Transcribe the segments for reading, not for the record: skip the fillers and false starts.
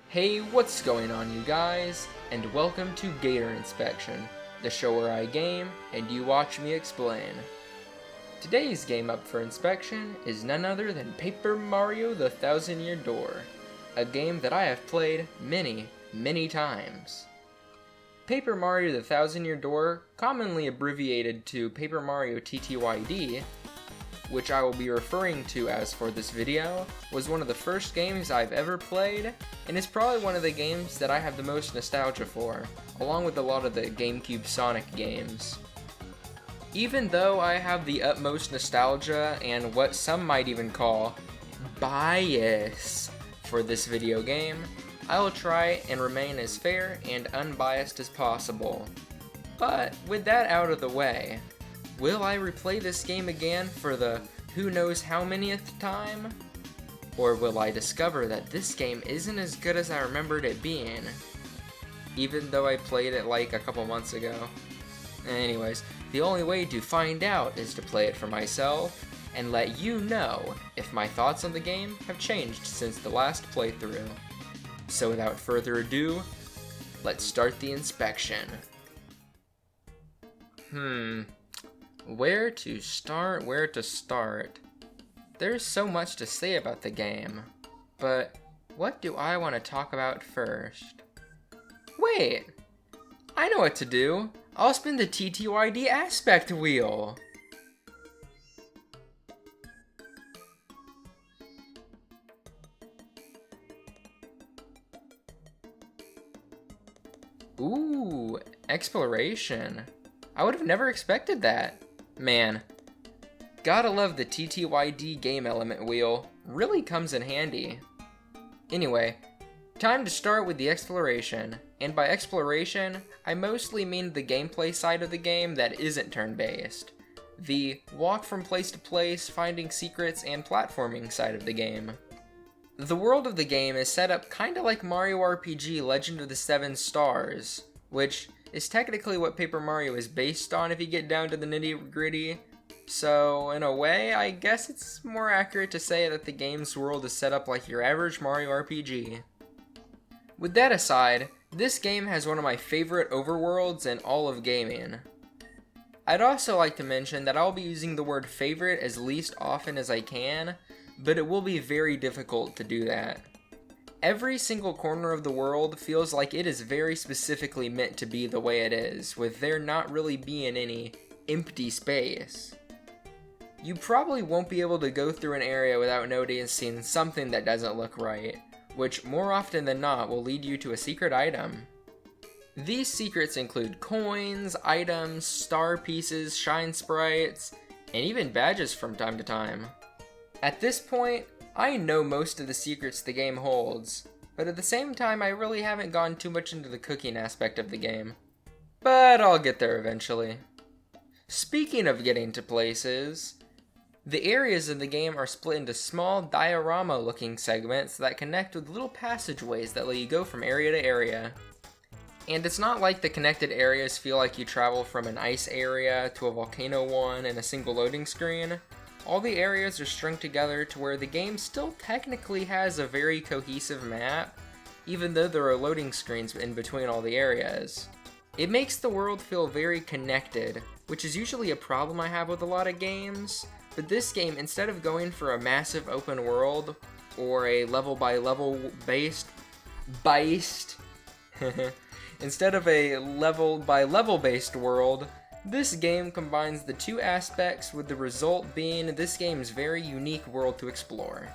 Hey, what's going on, you guys? And welcome to Gator Inspection, the show where I game and you watch me explain. Today's game up for inspection is none other than Paper Mario the Thousand Year Door, a game that I have played many times. Paper Mario the Thousand Year Door, commonly abbreviated to Paper Mario ttyd, which I will be referring to as for this video, was one of the first games I've ever played, and is probably one of the games that I have the most nostalgia for, along with a lot of the GameCube Sonic games. Even though I have the utmost nostalgia and what some might even call bias for this video game, I will try and remain as fair and unbiased as possible. But with that out of the way, will I replay this game again for the who knows how manyth time? Or will I discover that this game isn't as good as I remembered it being, even though I played it like a couple months ago? Anyways, the only way to find out is to play it for myself and let you know if my thoughts on the game have changed since the last playthrough. So without further ado, let's start the inspection. Where to start? There's so much to say about the game, but what do I want to talk about first? Wait! I know what to do! I'll spin the ttyd aspect wheel! Ooh, exploration. I would have never expected that. Man, gotta love the ttyd game element wheel, really comes in handy. Anyway, time to start with the exploration, and by exploration, I mostly mean the gameplay side of the game that isn't turn-based. The walk from place to place, finding secrets, and platforming side of the game. The world of the game is set up kinda like Mario RPG Legend of the Seven Stars, which is technically what Paper Mario is based on if you get down to the nitty-gritty. So, in a way, I guess it's more accurate to say that the game's world is set up like your average Mario RPG. With that aside, this game has one of my favorite overworlds in all of gaming. I'd also like to mention that I'll be using the word favorite as least often as I can, but it will be very difficult to do that. Every single corner of the world feels like it is very specifically meant to be the way it is, with there not really being any empty space. You probably won't be able to go through an area without noticing something that doesn't look right, which more often than not will lead you to a secret item. These secrets include coins, items, star pieces, shine sprites, and even badges from time to time. At this point, I know most of the secrets the game holds, but at the same time I really haven't gone too much into the cooking aspect of the game. But I'll get there eventually. Speaking of getting to places, the areas of the game are split into small diorama looking segments that connect with little passageways that let you go from area to area. And it's not like the connected areas feel like you travel from an ice area to a volcano one in a single loading screen. All the areas are strung together to where the game still technically has a very cohesive map, even though there are loading screens in between all the areas. It makes the world feel very connected, which is usually a problem I have with a lot of games, but this game, instead of going for a massive open world, or a level by level based, instead of a level by level based world, this game combines the two aspects, with the result being this game's very unique world to explore.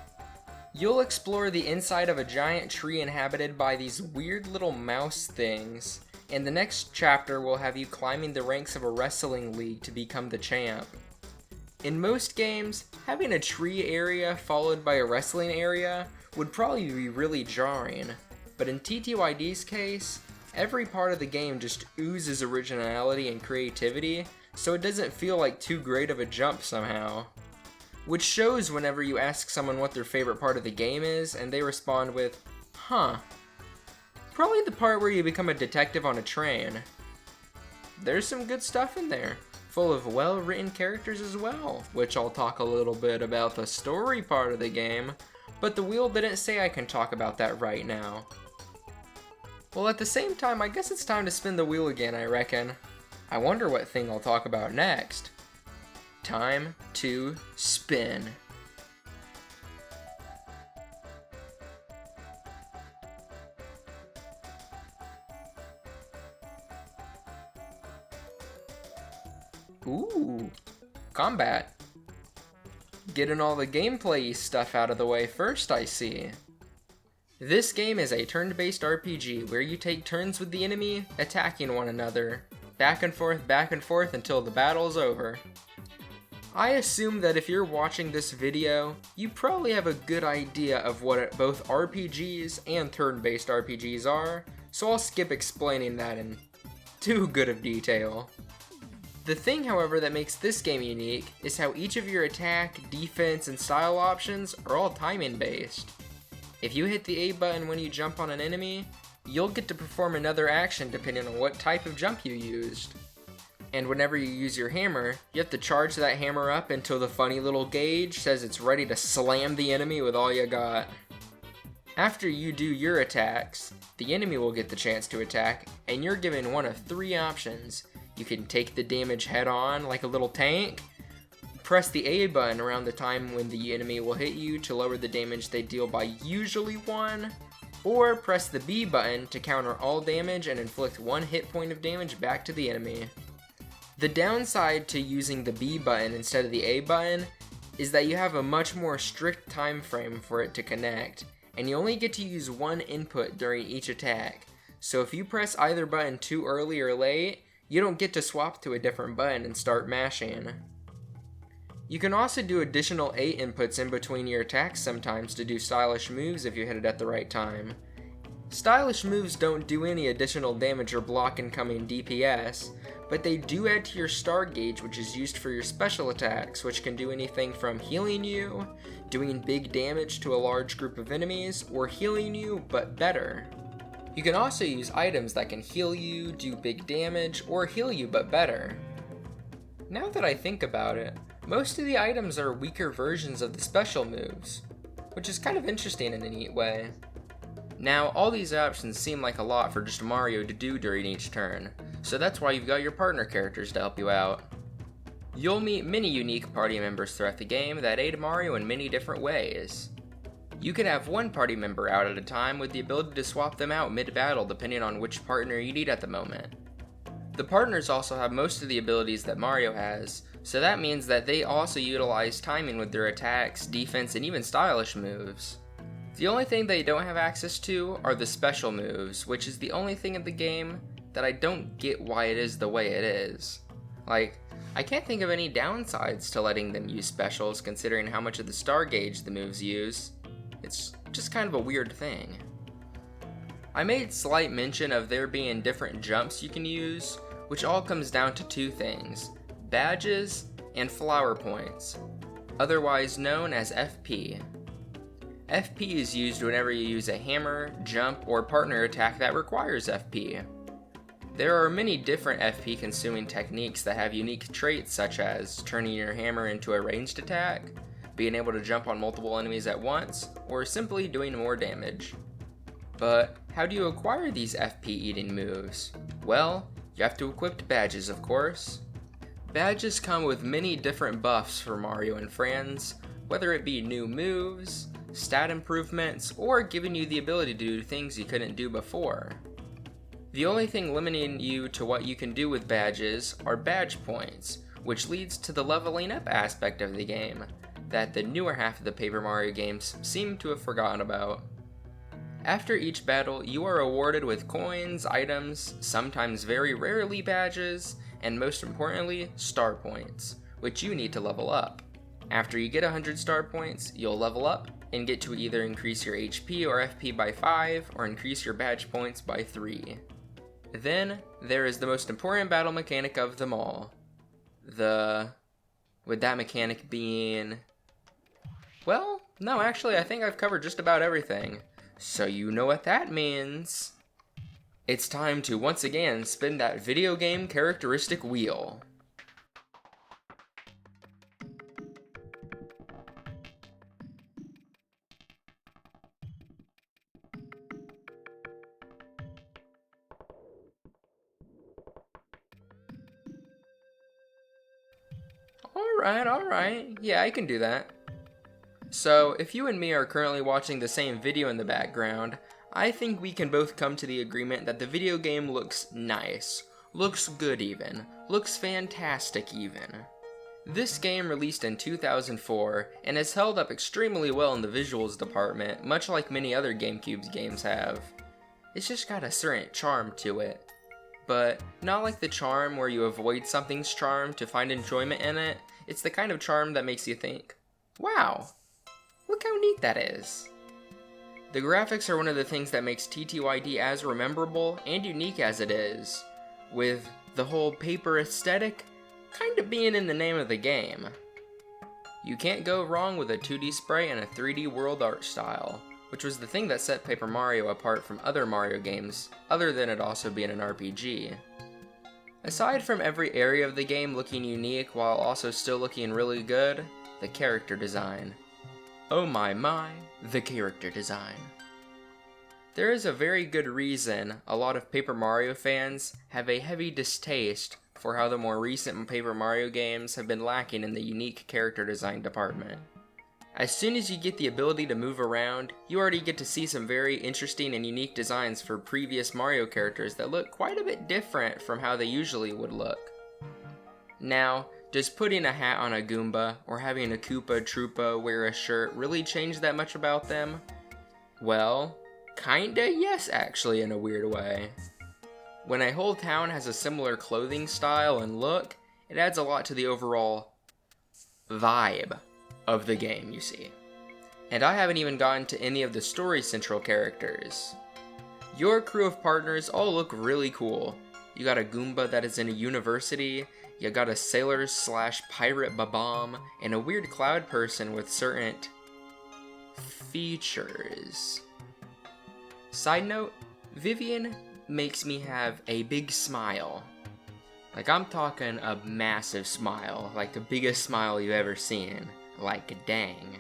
You'll explore the inside of a giant tree inhabited by these weird little mouse things, and the next chapter will have you climbing the ranks of a wrestling league to become the champ. In most games, having a tree area followed by a wrestling area would probably be really jarring, but in ttyd's case, every part of the game just oozes originality and creativity, so it doesn't feel like too great of a jump somehow. Which shows whenever you ask someone what their favorite part of the game is, and they respond with, huh. Probably the part where you become a detective on a train. There's some good stuff in there, full of well-written characters as well, which I'll talk a little bit about the story part of the game, but the wheel didn't say I can talk about that right now. Well, at the same time, I guess it's time to spin the wheel again, I reckon. I wonder what thing I'll talk about next. Time to spin. Ooh, combat. Getting all the gameplay stuff out of the way first, I see. This game is a turn-based RPG where you take turns with the enemy, attacking one another, back and forth until the battle's over. I assume that if you're watching this video, you probably have a good idea of what both RPGs and turn-based RPGs are, so I'll skip explaining that in too good of detail. The thing, however, that makes this game unique is how each of your attack, defense, and style options are all timing based. If you hit the A button when you jump on an enemy, you'll get to perform another action depending on what type of jump you used. And whenever you use your hammer, you have to charge that hammer up until the funny little gauge says it's ready to slam the enemy with all you got. After you do your attacks, the enemy will get the chance to attack, and you're given one of three options. You can take the damage head on like a little tank, press the A button around the time when the enemy will hit you to lower the damage they deal by usually 1, or press the B button to counter all damage and inflict 1 hit point of damage back to the enemy. The downside to using the B button instead of the A button is that you have a much more strict time frame for it to connect, and you only get to use one input during each attack, so if you press either button too early or late, you don't get to swap to a different button and start mashing. You can also do additional A inputs in between your attacks sometimes to do stylish moves if you hit it at the right time. Stylish moves don't do any additional damage or block incoming DPS, but they do add to your star gauge, which is used for your special attacks, which can do anything from healing you, doing big damage to a large group of enemies, or healing you but better. You can also use items that can heal you, do big damage, or heal you but better. Now that I think about it, most of the items are weaker versions of the special moves, which is kind of interesting in a neat way. Now, all these options seem like a lot for just Mario to do during each turn, so that's why you've got your partner characters to help you out. You'll meet many unique party members throughout the game that aid Mario in many different ways. You can have one party member out at a time with the ability to swap them out mid-battle depending on which partner you need at the moment. The partners also have most of the abilities that Mario has, so that means that they also utilize timing with their attacks, defense, and even stylish moves. The only thing they don't have access to are the special moves, which is the only thing in the game that I don't get why it is the way it is. Like, I can't think of any downsides to letting them use specials considering how much of the star gauge the moves use. It's just kind of a weird thing. I made slight mention of there being different jumps you can use, which all comes down to two things: badges and flower points, otherwise known as FP. FP is used whenever you use a hammer, jump, or partner attack that requires FP. There are many different FP consuming techniques that have unique traits such as turning your hammer into a ranged attack, being able to jump on multiple enemies at once, or simply doing more damage. But how do you acquire these FP eating moves? Well, you have to equip badges, of course. Badges come with many different buffs for Mario and friends, whether it be new moves, stat improvements, or giving you the ability to do things you couldn't do before. The only thing limiting you to what you can do with badges are badge points, which leads to the leveling up aspect of the game that the newer half of the Paper Mario games seem to have forgotten about. After each battle, you are awarded with coins, items, sometimes very rarely badges, and most importantly, star points, which you need to level up. After you get 100 star points, you'll level up and get to either increase your HP or FP by 5, or increase your badge points by 3. Then, there is the most important battle mechanic of them all. With that mechanic being... Well, no, actually, I think I've covered just about everything. So you know what that means. It's time to once again spin that video game characteristic wheel. Alright. Yeah, I can do that. So, if you and me are currently watching the same video in the background, I think we can both come to the agreement that the video game looks nice. Looks good even. Looks fantastic even. This game released in 2004 and has held up extremely well in the visuals department, much like many other GameCube's games have. It's just got a certain charm to it. But not like the charm where you avoid something's charm to find enjoyment in it. It's the kind of charm that makes you think, wow, look how neat that is. The graphics are one of the things that makes TTYD as rememberable and unique as it is, with the whole paper aesthetic kind of being in the name of the game. You can't go wrong with a 2D sprite and a 3D world art style, which was the thing that set Paper Mario apart from other Mario games, other than it also being an RPG. Aside from every area of the game looking unique while also still looking really good, the character design. Oh my, the character design. There is a very good reason a lot of Paper Mario fans have a heavy distaste for how the more recent Paper Mario games have been lacking in the unique character design department. As soon as you get the ability to move around, you already get to see some very interesting and unique designs for previous Mario characters that look quite a bit different from how they usually would look. Now, does putting a hat on a Goomba or having a Koopa Troopa wear a shirt really change that much about them? Well, kinda yes actually in a weird way. When a whole town has a similar clothing style and look, it adds a lot to the overall vibe of the game, you see. And I haven't even gotten to any of the story central characters. Your crew of partners all look really cool. You got a Goomba that is in a university, you got a sailor / pirate Babam, and a weird cloud person with certain features. Side note, Vivian makes me have a big smile. Like, I'm talking a massive smile, like the biggest smile you've ever seen. Like, dang.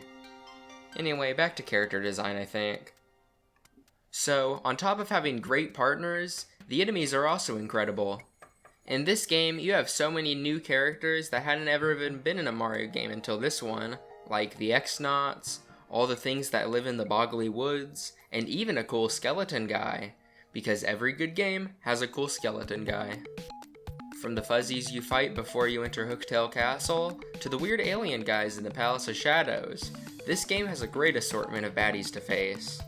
Anyway, back to character design, I think. So, on top of having great partners, the enemies are also incredible. In this game, you have so many new characters that hadn't ever even been in a Mario game until this one, like the X-Nauts, all the things that live in the Boggly Woods, and even a cool skeleton guy, because every good game has a cool skeleton guy. From the fuzzies you fight before you enter Hooktail Castle, to the weird alien guys in the Palace of Shadows, this game has a great assortment of baddies to face.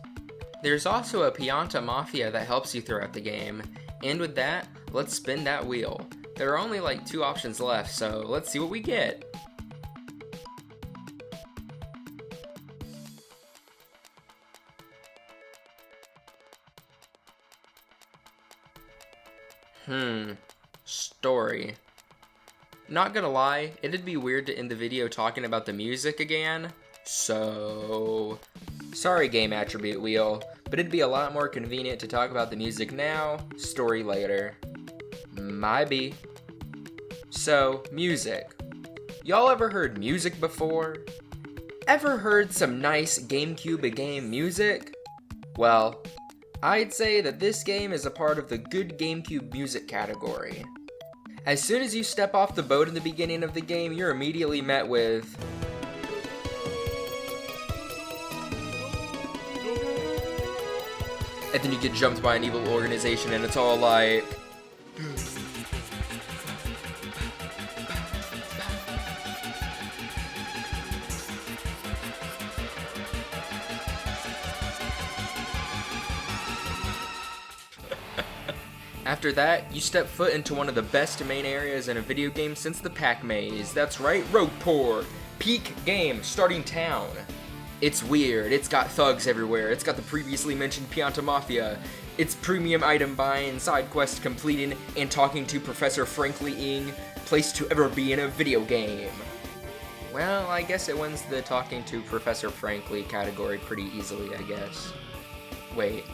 There's also a Pianta Mafia that helps you throughout the game, and with that, let's spin that wheel. There are only like 2 options left, so let's see what we get. Story. Not gonna lie, it'd be weird to end the video talking about the music again, so... Sorry, game attribute wheel, but it'd be a lot more convenient to talk about the music now, story later. Maybe. So, music. Y'all ever heard music before? Ever heard some nice GameCube game music? Well, I'd say that this game is a part of the good GameCube music category. As soon as you step off the boat in the beginning of the game, you're immediately met with... and then you get jumped by an evil organization and it's all like... After that, you step foot into one of the best main areas in a video game since the Pac Maze. That's right, Rogueport. Peak game, starting town. It's weird, it's got thugs everywhere, it's got the previously mentioned Pianta Mafia, it's premium item buying, side quest completing, and talking to Professor Frankly Ing, place to ever be in a video game. Well, I guess it wins the talking to Professor Frankly category pretty easily, I guess. Wait,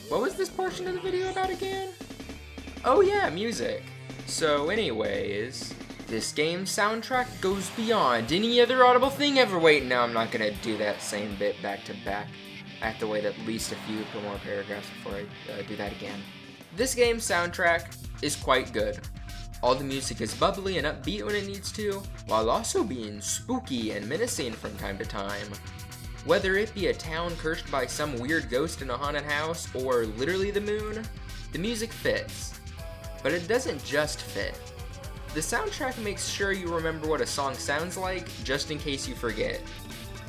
what was this portion of the video about again? Oh yeah, music. So anyways, this game's soundtrack goes beyond any other audible thing ever. Wait, no, I'm not gonna do that same bit back to back. I have to wait at least a few more paragraphs before I do that again. This game's soundtrack is quite good. All the music is bubbly and upbeat when it needs to, while also being spooky and menacing from time to time. Whether it be a town cursed by some weird ghost in a haunted house, or literally the moon, the music fits. But it doesn't just fit. The soundtrack makes sure you remember what a song sounds like, just in case you forget.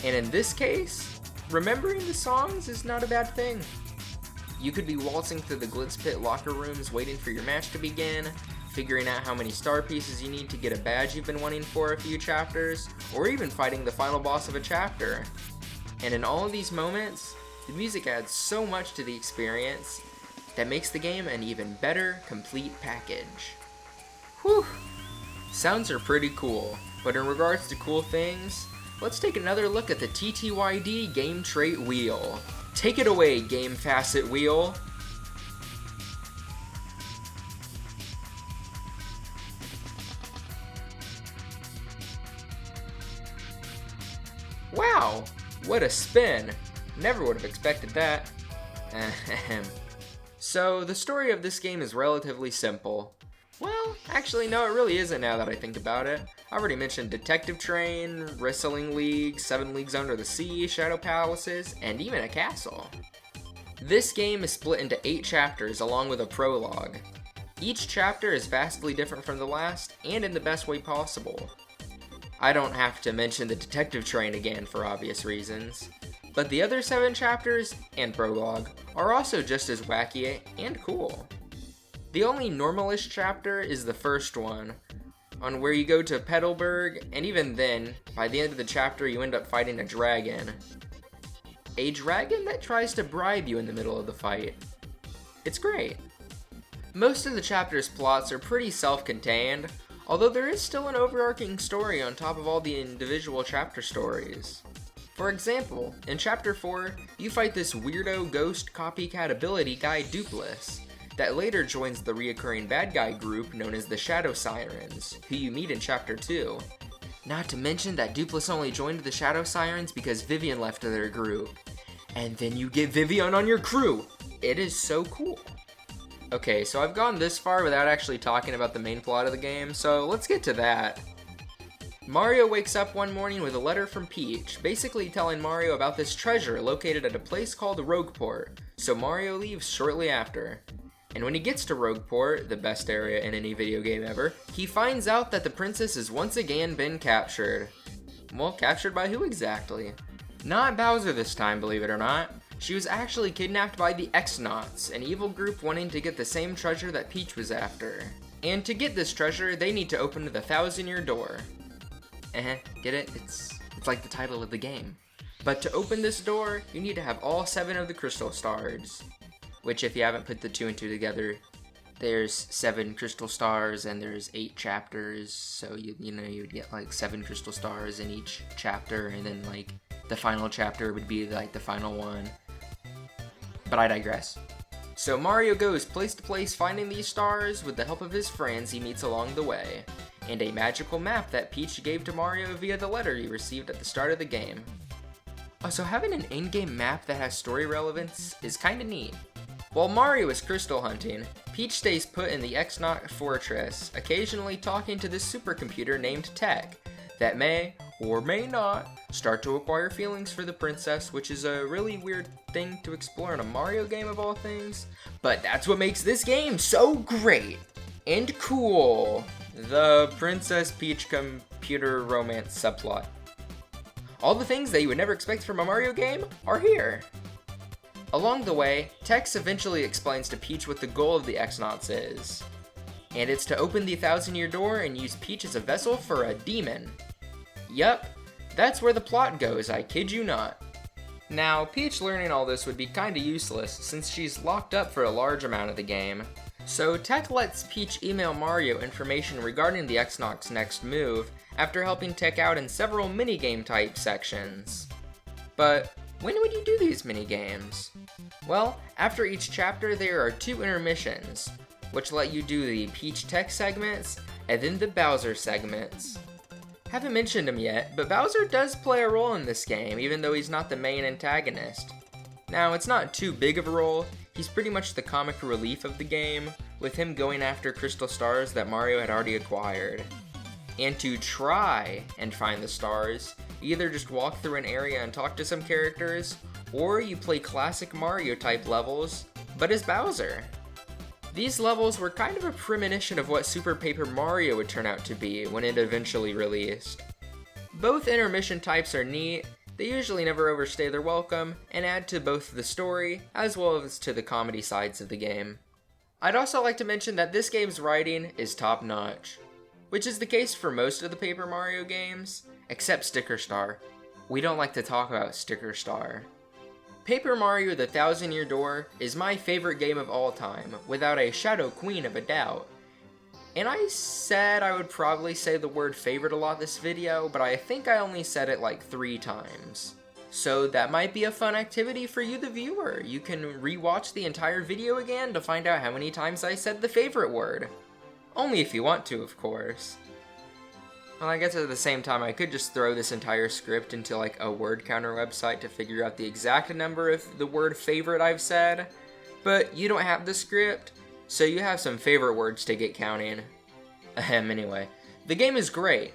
And in this case, remembering the songs is not a bad thing. You could be waltzing through the Glitz Pit locker rooms waiting for your match to begin, figuring out how many star pieces you need to get a badge you've been wanting for a few chapters, or even fighting the final boss of a chapter. And in all of these moments, the music adds so much to the experience that makes the game an even better, complete package. Whew! Sounds are pretty cool, but in regards to cool things, let's take another look at the ttyd game trait wheel. Take it away, game facet wheel! Wow, what a spin! Never would have expected that. So, the story of this game is relatively simple. Well, actually no, it really isn't now that I think about it. I already mentioned Detective Train, Wrestling League, 7 Leagues Under the Sea, Shadow Palaces, and even a castle. This game is split into 8 chapters along with a prologue. Each chapter is vastly different from the last, and in the best way possible. I don't have to mention the Detective Train again for obvious reasons, but the other 7 chapters and prologue are also just as wacky and cool. The only normalish chapter is the first one, on where you go to Petalburg, and even then, by the end of the chapter you end up fighting a dragon. A dragon that tries to bribe you in the middle of the fight. It's great. Most of the chapter's plots are pretty self-contained, although there is still an overarching story on top of all the individual chapter stories. For example, in Chapter 4, you fight this weirdo ghost copycat ability guy Dupless, that later joins the reoccurring bad guy group known as the Shadow Sirens, who you meet in Chapter 2. Not to mention that Dupless only joined the Shadow Sirens because Vivian left their group. And then you get Vivian on your crew! It is so cool. Okay, so I've gone this far without actually talking about the main plot of the game, so let's get to that. Mario wakes up one morning with a letter from Peach, basically telling Mario about this treasure located at a place called Rogueport, so Mario leaves shortly after. And when he gets to Rogueport, the best area in any video game ever, he finds out that the princess has once again been captured. Well, captured by who exactly? Not Bowser this time, believe it or not. She was actually kidnapped by the X-Nauts, an evil group wanting to get the same treasure that Peach was after. And to get this treasure, they need to open the 1,000-year door. Get it? It's like the title of the game. But to open this door, you need to have all 7 of the crystal stars. Which, if you haven't put the 2 and 2 together, there's 7 crystal stars and there's 8 chapters, so you'd get like 7 crystal stars in each chapter, and then like the final chapter would be like the final one. But I digress. So Mario goes place to place finding these stars with the help of his friends he meets along the way, and a magical map that Peach gave to Mario via the letter he received at the start of the game. Also, having an in-game map that has story relevance is kinda neat. While Mario is crystal hunting, Peach stays put in the X-Naut fortress, occasionally talking to this supercomputer named Tech, that may, or may not, start to acquire feelings for the princess, which is a really weird thing to explore in a Mario game of all things, but that's what makes this game so great and cool. The Princess Peach computer romance subplot. All the things that you would never expect from a Mario game are here. Along the way, Tex eventually explains to Peach what the goal of the X-Nauts is. And it's to open the 1,000-year door and use Peach as a vessel for a demon. Yup, that's where the plot goes, I kid you not. Now, Peach learning all this would be kinda useless since she's locked up for a large amount of the game. So Tech lets Peach email Mario information regarding the X-Nauts' next move after helping Tech out in several minigame type sections. But when would you do these minigames? Well, after each chapter there are 2 intermissions, which let you do the Peach Tech segments and then the Bowser segments. Haven't mentioned him yet, but Bowser does play a role in this game, even though he's not the main antagonist. Now, it's not too big of a role, he's pretty much the comic relief of the game, with him going after crystal stars that Mario had already acquired. And to try and find the stars, you either just walk through an area and talk to some characters, or you play classic Mario type levels, but as Bowser. These levels were kind of a premonition of what Super Paper Mario would turn out to be when it eventually released. Both intermission types are neat, they usually never overstay their welcome, and add to both the story as well as to the comedy sides of the game. I'd also like to mention that this game's writing is top notch, which is the case for most of the Paper Mario games, except Sticker Star. We don't like to talk about Sticker Star. Paper Mario: The Thousand Year Door is my favorite game of all time, without a shadow queen of a doubt. And I said I would probably say the word favorite a lot this video, but I think I only said it like 3 times. So that might be a fun activity for you, the viewer. You can rewatch the entire video again to find out how many times I said the favorite word. Only if you want to, of course. Well, I guess at the same time, I could just throw this entire script into like a word counter website to figure out the exact number of the word favorite I've said, but you don't have the script, so you have some favorite words to get counting. Anyway, the game is great,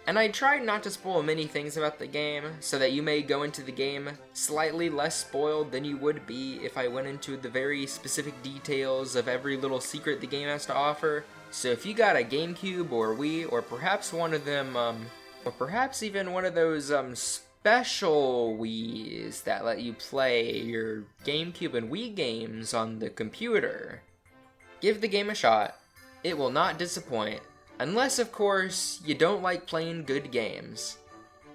and I tried not to spoil many things about the game, so that you may go into the game slightly less spoiled than you would be if I went into the very specific details of every little secret the game has to offer. So if you got a GameCube or Wii, or perhaps one of them, or perhaps even one of those, special Wiis that let you play your GameCube and Wii games on the computer, give the game a shot. It will not disappoint. Unless, of course, you don't like playing good games.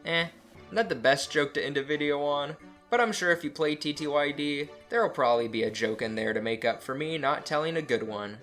Not the best joke to end a video on, but I'm sure if you play TTYD, there'll probably be a joke in there to make up for me not telling a good one.